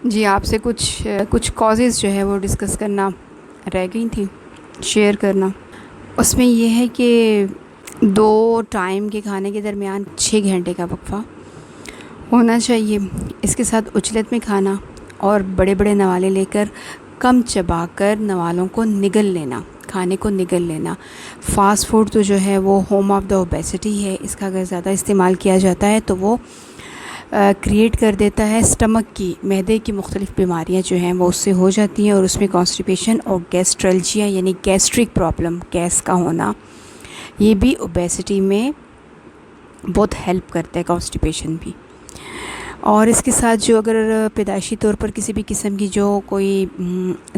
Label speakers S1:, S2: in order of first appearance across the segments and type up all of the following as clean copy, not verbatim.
S1: جی آپ سے کچھ کازز جو ہے وہ ڈسکس کرنا رہ گئی تھیں، شیئر کرنا۔ اس میں یہ ہے کہ 2 ٹائم کے کھانے کے درمیان 6 گھنٹے کا وقفہ ہونا چاہیے۔ اس کے ساتھ اچلت میں کھانا اور بڑے بڑے نوالے لے کر کم چبا کر نوالوں کو نگل لینا، کھانے کو نگل لینا۔ فاسٹ فوڈ تو جو ہے وہ ہوم آف دا اوبیسٹی ہے، اس کا اگر زیادہ استعمال کیا جاتا ہے تو وہ کریٹ کر دیتا ہے اسٹمک کی، معدے کی مختلف بیماریاں جو ہیں وہ اس سے ہو جاتی ہیں، اور اس میں کانسٹیپیشن اور گیسٹرلجیا یعنی گیسٹرک پرابلم، گیس کا ہونا، یہ بھی اوبیسٹی میں بہت ہیلپ کرتا ہے، کانسٹیپیشن بھی۔ اور اس کے ساتھ جو اگر پیدائشی طور پر کسی بھی قسم کی جو کوئی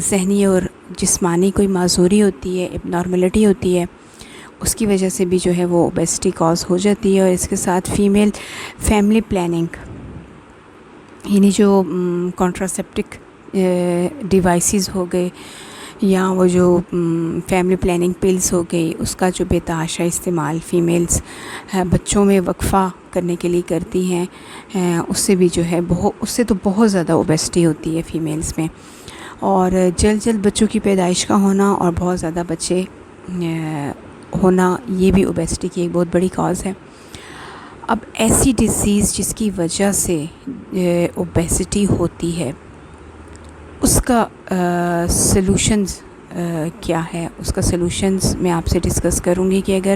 S1: ذہنی اور جسمانی کوئی معذوری ہوتی ہے، اب نارملٹی ہوتی ہے، اس کی وجہ سے بھی جو ہے وہ اوبیسٹی کاز ہو جاتی ہے۔ اور اس کے ساتھ فیمیل فیملی پلاننگ یعنی جو کانٹراسیپٹک ڈیوائسز ہو گئے یا وہ جو فیملی پلاننگ پلز ہو گئی، اس کا جو بے تحاشا استعمال فیمیلز بچوں میں وقفہ کرنے کے لیے کرتی ہیں، اس سے بھی جو ہے اس سے تو بہت زیادہ اوبیسٹی ہوتی ہے فیمیلز میں۔ اور جلد جلد بچوں کی پیدائش کا ہونا اور بہت زیادہ بچے ہونا، یہ بھی اوبیسٹی کی ایک بہت بڑی کاز ہے۔ اب ایسی ڈیزیز جس کی وجہ سے اوبیسٹی ہوتی ہے، اس کا سلوشنز کیا ہے؟ اس کا سلوشنز میں آپ سے ڈسکس کروں گی کہ اگر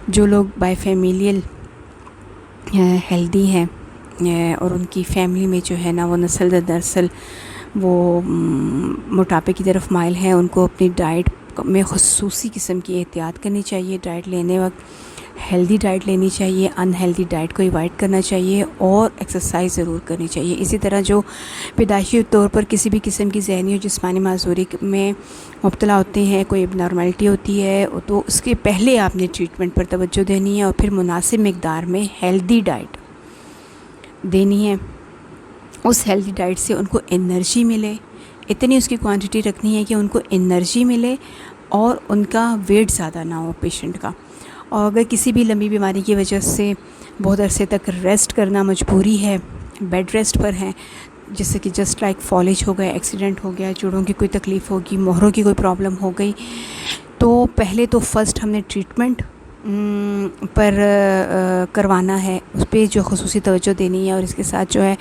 S1: جو لوگ بائی فیمیلیل ہیلدی ہیں اور ان کی فیملی میں جو ہے نا وہ نسل در نسل وہ موٹاپے کی طرف مائل ہیں، ان کو اپنی ڈائٹ میں خصوصی قسم کی احتیاط کرنی چاہیے۔ ڈائٹ لینے وقت ہیلدی ڈائٹ لینی چاہیے، ان ہیلدی ڈائٹ کو ایوائڈ کرنا چاہیے، اور ایکسرسائز ضرور کرنی چاہیے۔ اسی طرح جو پیدائشی طور پر کسی بھی قسم کی ذہنی اور جسمانی معذوری میں مبتلا ہوتے ہیں، کوئی اب نارملٹی ہوتی ہے، تو اس کے پہلے آپ نے ٹریٹمنٹ پر توجہ دینی ہے، اور پھر مناسب مقدار میں ہیلدی ڈائٹ دینی ہے۔ اس ہیلدی ڈائٹ سے ان کو انرجی ملے، اتنی اس کی کوانٹٹی رکھنی ہے کہ ان کو انرجی ملے اور ان کا ویٹ زیادہ نہ ہو پیشنٹ کا۔ اور اگر کسی بھی لمبی بیماری کی وجہ سے بہت عرصے تک ریسٹ کرنا مجبوری ہے، بیڈ ریسٹ پر ہیں، جیسے کہ جسٹ لائک فالج ہو گیا، ایکسیڈنٹ ہو گیا، جوڑوں کی کوئی تکلیف ہوگی، مہروں کی کوئی پرابلم ہو گئی، تو پہلے تو فرسٹ ہم نے ٹریٹمنٹ پر کروانا ہے، اس پہ جو خصوصی توجہ دینی ہے، اور اس کے ساتھ جو ہے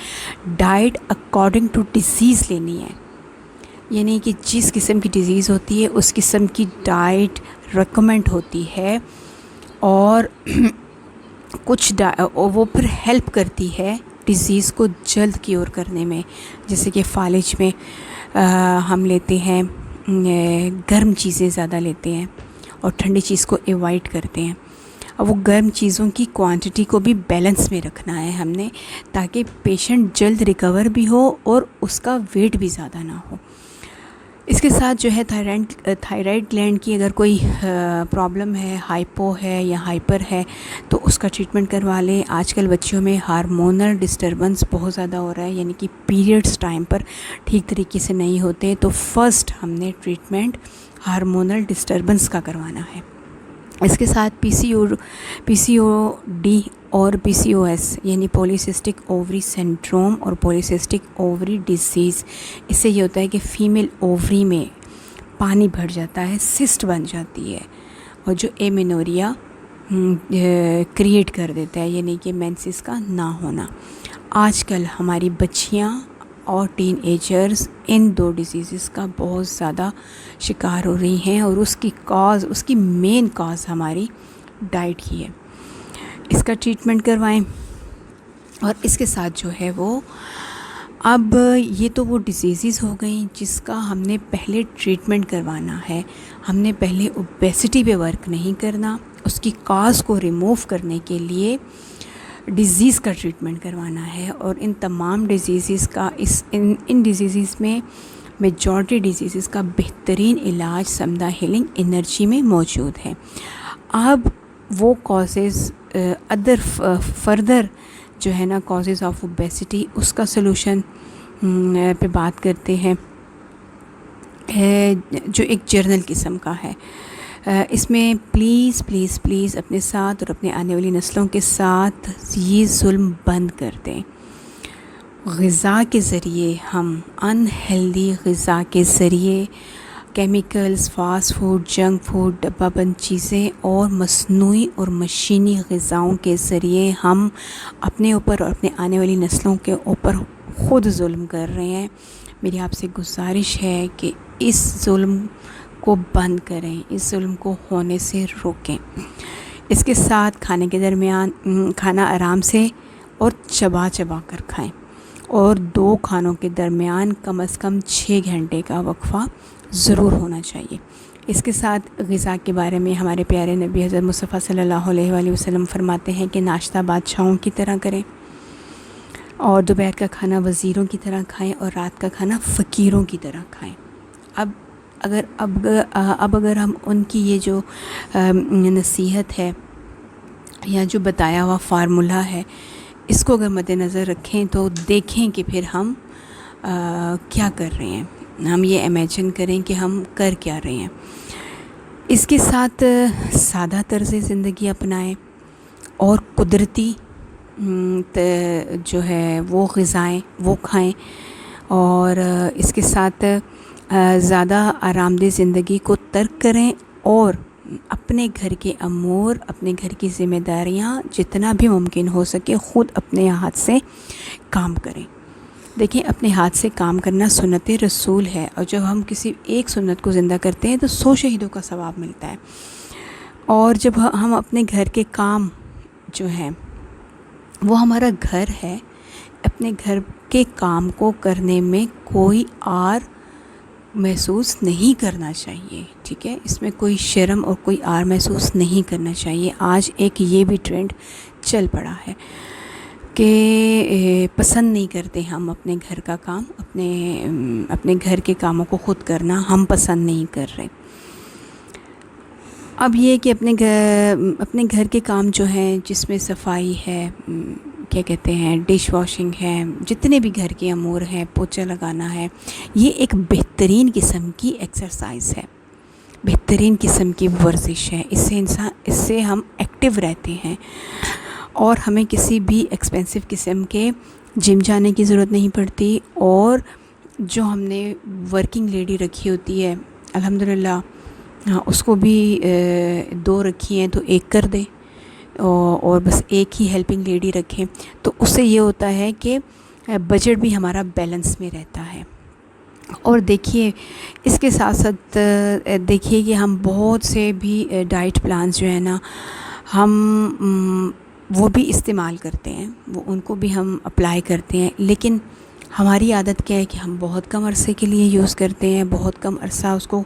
S1: ڈائٹ اکارڈنگ ٹو ڈیزیز لینی ہے، یعنی کہ جس قسم کی ڈیزیز ہوتی ہے اس قسم کی ڈائٹ ریکمینڈ ہوتی ہے، اور وہ پھر ہیلپ کرتی ہے ڈیزیز کو جلد کیور کرنے میں۔ جیسے کہ فالج میں ہم لیتے ہیں گرم چیزیں زیادہ لیتے ہیں اور ٹھنڈی چیز کو ایوائڈ کرتے ہیں۔ اب وہ گرم چیزوں کی کوانٹٹی کو بھی بیلنس میں رکھنا ہے ہم نے، تاکہ پیشنٹ جلد ریکور بھی ہو اور اس کا ویٹ بھی زیادہ نہ ہو۔ اس کے ساتھ جو ہے تھائرائڈ گلینڈ کی اگر کوئی پرابلم ہے، ہائپو ہے یا ہائپر ہے، تو اس کا ٹریٹمنٹ کروا لیں۔ آج کل بچیوں میں ہارمونل ڈسٹربنس بہت زیادہ ہو رہا ہے، یعنی کہ پیریڈز ٹائم پر ٹھیک طریقے سے نہیں ہوتے، تو فرسٹ ہم نے ٹریٹمنٹ ہارمونل ڈسٹربنس کا کروانا ہے۔ اس کے ساتھ پی سی او ڈی اور پی سی او ایس یعنی پولیسسٹک اووری سنڈروم اور پولیسسٹک اووری ڈیزیز، اس سے یہ ہوتا ہے کہ فیمیل اووری میں پانی بھر جاتا ہے، سسٹ بن جاتی ہے، اور جو ایمینوریا کریٹ کر دیتا ہے، یعنی کہ مینسز کا نہ ہونا۔ آج کل ہماری بچیاں اور ٹین ایجرز ان 2 ڈیزیزز کا بہت زیادہ شکار ہو رہی ہیں، اور اس کی مین کاز ہماری ڈائٹ ہی ہے۔ اس کا ٹریٹمنٹ کروائیں، اور اس کے ساتھ جو ہے وہ اب یہ تو وہ ڈیزیزز ہو گئیں جس کا ہم نے پہلے ٹریٹمنٹ کروانا ہے۔ ہم نے پہلے اوبیسٹی پہ ورک نہیں کرنا، اس کی کاز کو ریموو کرنے کے لیے ڈیزیز کا ٹریٹمنٹ کروانا ہے۔ اور ان تمام ڈیزیزز کا ان ڈیزیزز میں میجورٹی ڈیزیزز کا بہترین علاج سمدہ ہیلنگ انرجی میں موجود ہے۔ اب وہ کازز فردر جو ہے نا کازز آف اوبیسٹی، اس کا سلوشن پہ بات کرتے ہیں، جو ایک جرنل قسم کا ہے۔ اس میں پلیز پلیز پلیز اپنے ساتھ اور اپنے آنے والی نسلوں کے ساتھ یہ ظلم بند کر دیں، غذا کے ذریعے ہم انہیلدی غذا کے ذریعے chemicals, fast food, junk food, ڈبہ بند چیزیں اور مصنوعی اور مشینی غذاؤں کے ذریعے ہم اپنے اوپر اور اپنے آنے والی نسلوں کے اوپر خود ظلم کر رہے ہیں۔ میری آپ سے گزارش ہے کہ اس ظلم کو بند کریں، اس ظلم کو ہونے سے روکیں۔ اس کے ساتھ کھانے کے درمیان کھانا آرام سے اور چبا چبا کر کھائیں، اور 2 کھانوں کے درمیان کم از کم 6 گھنٹے کا وقفہ ضرور ہونا چاہیے۔ اس کے ساتھ غذا کے بارے میں ہمارے پیارے نبی حضرت مصطفیٰ صلی اللہ علیہ وآلہ وسلم فرماتے ہیں کہ ناشتہ بادشاہوں کی طرح کریں، اور دوپہر کا کھانا وزیروں کی طرح کھائیں، اور رات کا کھانا فقیروں کی طرح کھائیں۔ اب اگر ہم ان کی یہ جو نصیحت ہے یا جو بتایا ہوا فارمولہ ہے، اس کو اگر مد نظر رکھیں تو دیکھیں کہ پھر ہم کیا کر رہے ہیں، ہم یہ امیجن کریں کہ ہم کر کیا رہے ہیں۔ اس کے ساتھ سادہ طرز زندگی اپنائیں اور قدرتی جو ہے وہ غذائیں وہ کھائیں، اور اس کے ساتھ زیادہ آرام دہ زندگی کو ترک کریں، اور اپنے گھر کے امور، اپنے گھر کی ذمہ داریاں جتنا بھی ممکن ہو سکے خود اپنے ہاتھ سے کام کریں۔ دیکھیں، اپنے ہاتھ سے کام کرنا سنت رسول ہے، اور جب ہم کسی ایک سنت کو زندہ کرتے ہیں تو 100 شہیدوں کا ثواب ملتا ہے۔ اور جب ہم اپنے گھر کے کام جو ہیں وہ ہمارا گھر ہے، اپنے گھر کے کام کو کرنے میں کوئی آر محسوس نہیں کرنا چاہیے، ٹھیک ہے؟ اس میں کوئی شرم اور کوئی آر محسوس نہیں کرنا چاہیے۔ آج ایک یہ بھی ٹرینڈ چل پڑا ہے کہ پسند نہیں کرتے ہم اپنے گھر کا کام، اپنے گھر کے کاموں کو خود کرنا ہم پسند نہیں کر رہے۔ اب یہ کہ اپنے گھر کے کام جو ہیں، جس میں صفائی ہے، کیا کہتے ہیں، ڈش واشنگ ہے، جتنے بھی گھر کے امور ہیں، پوچھا لگانا ہے، یہ ایک بہترین قسم کی ایکسرسائز ہے، بہترین قسم کی ورزش ہے۔ اس سے ہم ایکٹیو رہتے ہیں، اور ہمیں کسی بھی ایکسپینسو قسم کے جم جانے کی ضرورت نہیں پڑتی۔ اور جو ہم نے ورکنگ لیڈی رکھی ہوتی ہے، الحمدللہ اس کو بھی 2 رکھی ہیں تو 1 کر دیں، اور بس ایک ہی ہیلپنگ لیڈی رکھیں، تو اس سے یہ ہوتا ہے کہ بجٹ بھی ہمارا بیلنس میں رہتا ہے۔ اور دیکھیے، اس کے ساتھ ساتھ دیکھیے کہ ہم بہت سے بھی ڈائٹ پلانز جو ہیں نا، ہم وہ بھی استعمال کرتے ہیں، وہ ان کو بھی ہم اپلائی کرتے ہیں، لیکن ہماری عادت کیا ہے کہ ہم بہت کم عرصے کے لیے یوز کرتے ہیں، بہت کم عرصہ اس کو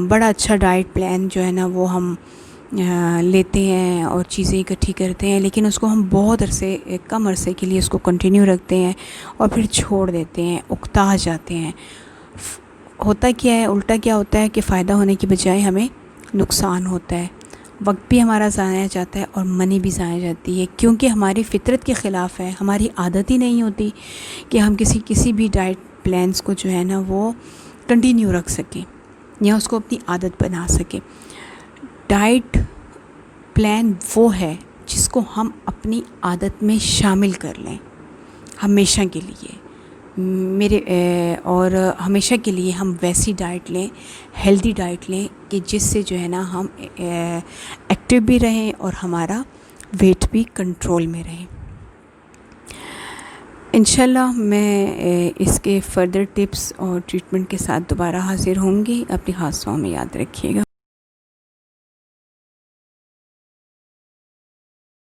S1: بڑا اچھا ڈائٹ پلان جو ہے نا وہ ہم لیتے ہیں اور چیزیں اکٹھی کرتے ہیں، لیکن اس کو ہم بہت کم عرصے کے لیے اس کو کنٹینیو رکھتے ہیں اور پھر چھوڑ دیتے ہیں، اکتا جاتے ہیں۔ ہوتا کیا ہے، الٹا کیا ہوتا ہے کہ فائدہ ہونے کی بجائے ہمیں نقصان ہوتا ہے، وقت بھی ہمارا ضائع جاتا ہے اور منی بھی ضائع جاتی ہے، کیونکہ ہماری فطرت کے خلاف ہے، ہماری عادت ہی نہیں ہوتی کہ ہم کسی بھی ڈائٹ پلانس کو جو ہے نا وہ کنٹینیو رکھ سکیں یا اس کو اپنی عادت بنا سکیں۔ ڈائٹ پلان وہ ہے جس کو ہم اپنی عادت میں شامل کر لیں ہمیشہ کے لیے، اور ہمیشہ کے لیے ہم ویسی ڈائٹ لیں، ہیلدی ڈائٹ لیں کہ جس سے جو ہے نا ہم ایکٹیو بھی رہیں اور ہمارا ویٹ بھی کنٹرول میں رہے۔ انشاءاللہ میں اس کے فردر ٹپس اور ٹریٹمنٹ کے ساتھ دوبارہ حاضر ہوں گی۔ اپنی خاص دعاؤں میں یاد رکھیے گا۔